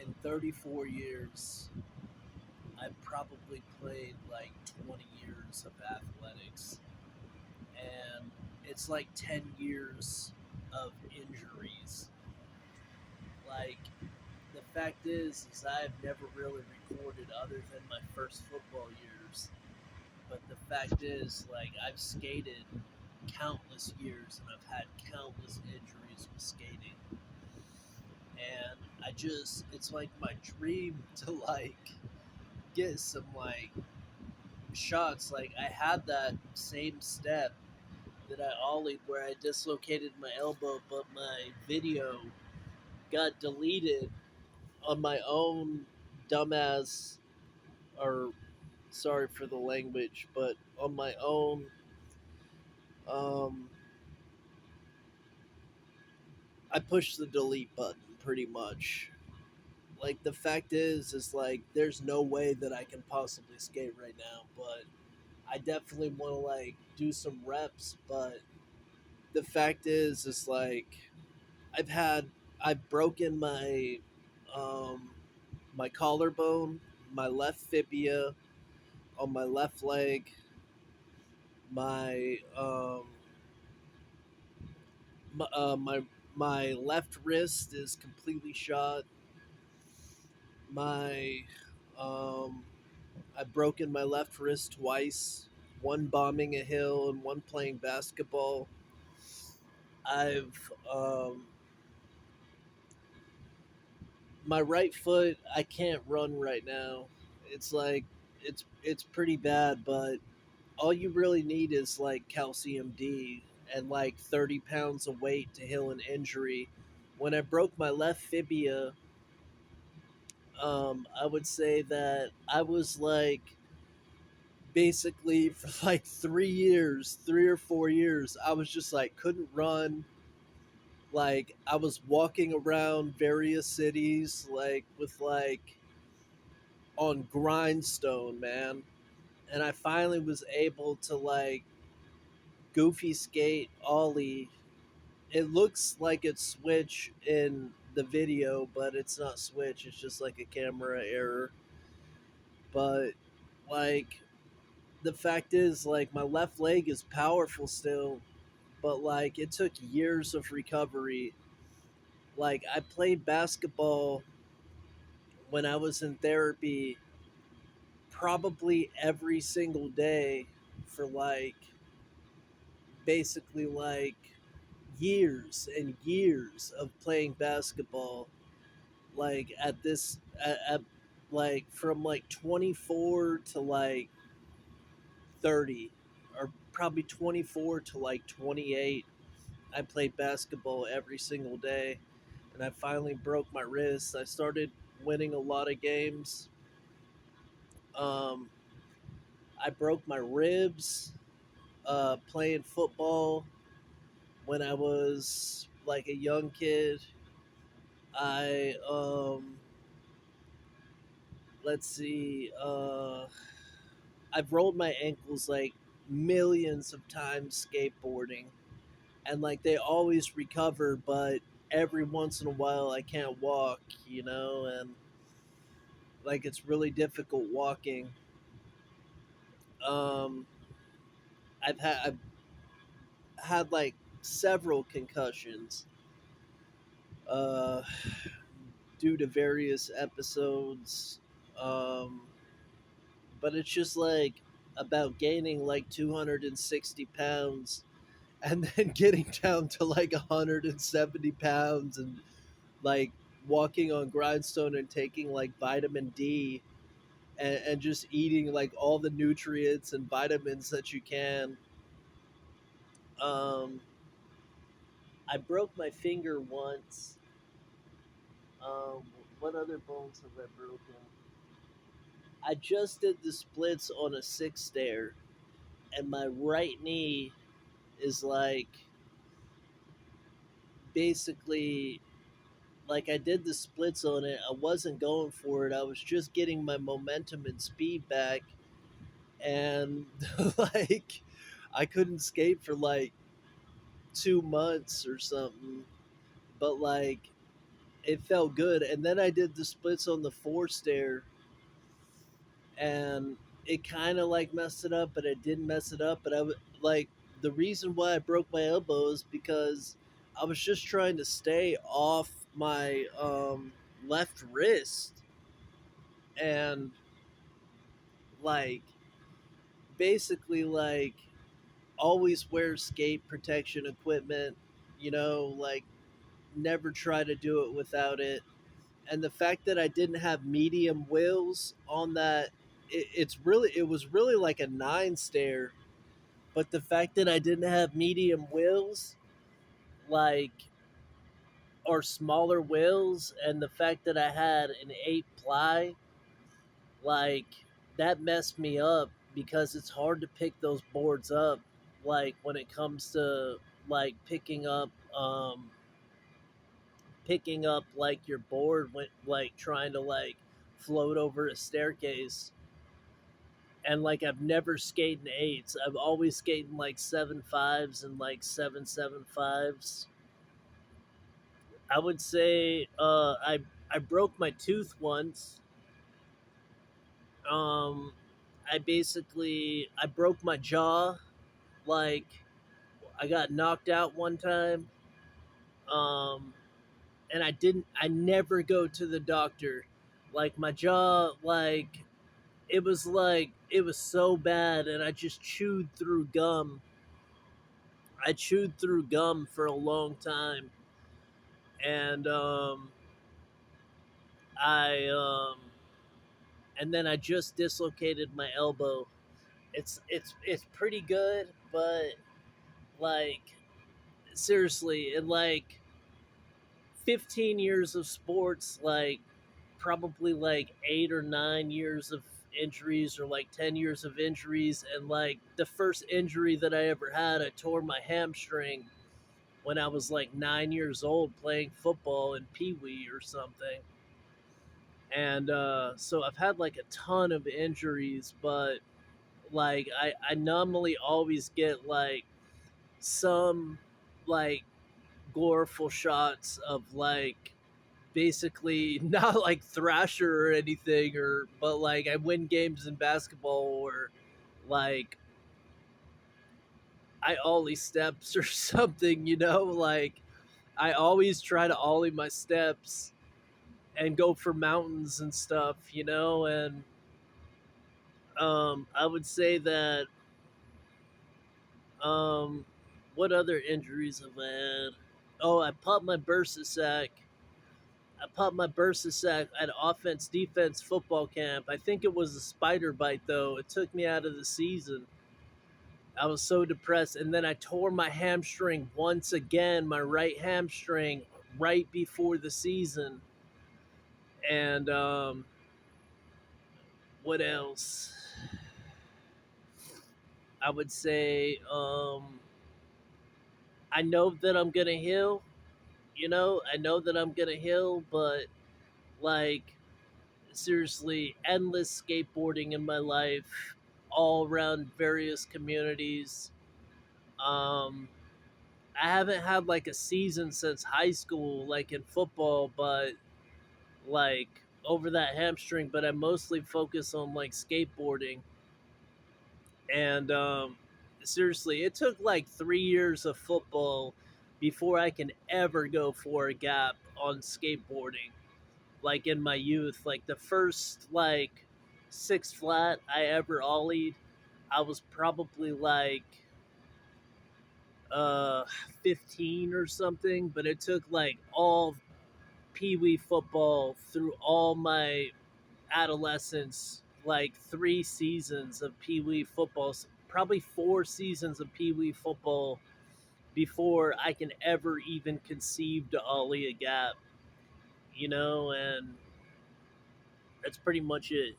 in 34 years, I've probably played like 20 years of athletics, and it's like 10 years of injuries. Like, the fact is I've never really recorded other than my first football years. But the fact is, like, I've skated countless years and I've had countless injuries with skating. And it's like my dream to, like, get some, like, shots. Like, I had that same step that I ollied where I dislocated my elbow, but my video got deleted on my own dumbass, or sorry for the language, but on my own, um, I pushed the delete button pretty much. Like, the fact is like there's no way that I can possibly skate right now, but I definitely want to, like, do some reps. But the fact is like I've had I've broken um my collarbone, my left fibia on my left leg, my my my left wrist is completely shot. My I've broken my left wrist twice, one bombing a hill and one playing basketball. I've My right foot, I can't run right now. It's like it's pretty bad, but all you really need is like calcium D and like 30 pounds of weight to heal an injury. When I broke my left fibia, I would say that I was like basically for like 3 years, 3 or 4 years, I was just like couldn't run. Like, I was walking around various cities like with like on grindstone, man. And I finally was able to like goofy skate ollie. It looks like it's Switch in the video, but it's not Switch. It's just like a camera error. But like, the fact is like my left leg is powerful still, but like it took years of recovery. Like, I played basketball when I was in therapy probably every single day for like basically like years and years of playing basketball. Like, at like from like 24 to like 30, or probably 24 to like 28, I played basketball every single day. And I finally broke my wrist. I started winning a lot of games. um, I broke my ribs playing football when I was like a young kid. I let's see, I've rolled my ankles like millions of times skateboarding, and like they always recover, but every once in a while I can't walk, and like it's really difficult walking. Um, I've had like several concussions uh, due to various episodes. Um, but it's just like about gaining like 260 pounds and then getting down to like 170 pounds, and like walking on grindstone and taking like vitamin D, and just eating like all the nutrients and vitamins that you can. Um, I broke my finger once. Um, what other bones have I broken? I just did the splits on a six stair, and my right knee is like basically like I did the splits on it. I wasn't going for it. I was just getting my momentum and speed back, and like I couldn't skate for like 2 months or something. But like it felt good. And then I did the splits on the four stair, and it kind of like messed it up, but it didn't mess it up. But like the reason why I broke my elbow is because I was just trying to stay off my left wrist, and like basically like always wear skate protection equipment, like never try to do it without it. And the fact that I didn't have medium wheels on that, it was really like a nine stair. But the fact that I didn't have medium wheels, like, or smaller wheels, and the fact that I had an 8 ply, like, that messed me up because it's hard to pick those boards up, like, when it comes to, like, picking up, like, your board when, like, trying to, like, float over a staircase. And like I've never skated in eights. I've always skated in like 7.5s and like 7.75s. I would say I broke my tooth once. Um, I broke my jaw. Like I got knocked out one time. Um, and I never go to the doctor. Like my jaw, it was so bad, and I just chewed through gum. I chewed through gum for a long time, and I and then I just dislocated my elbow. It's pretty good, but like seriously, in like 15 years of sports, like probably like 8 or 9 years of injuries, or like 10 years of injuries, and like the first injury that I ever had, I tore my hamstring when I was like 9 years old playing football in Pee Wee or something. And so I've had like a ton of injuries, but like I normally always get like some like glorful shots of like basically not like Thrasher or anything, or but like I win games in basketball, or like I ollie steps or something, like I always try to ollie my steps and go for mountains and stuff, and I would say that what other injuries have I had? Oh, I popped my bursa sac. I popped my bursa sac at offense defense football camp. I think it was a spider bite though. It took me out of the season. I was so depressed, and then I tore my hamstring once again, my right hamstring, right before the season. And what else? I would say I know that I'm gonna heal. I know that I'm gonna heal, but like seriously, endless skateboarding in my life, all around various communities. Um, I haven't had like a season since high school, like in football, but like over that hamstring. But I mostly focus on like skateboarding, and seriously, it took like 3 years of football before I can ever go for a gap on skateboarding. Like in my youth, like the first like six flat I ever ollied, I was probably like uh 15 or something, but it took like all pee wee football through all my adolescence, like 3 seasons of pee wee football, probably 4 seasons of pee wee football before I can ever even conceive to ollie a gap, and that's pretty much it.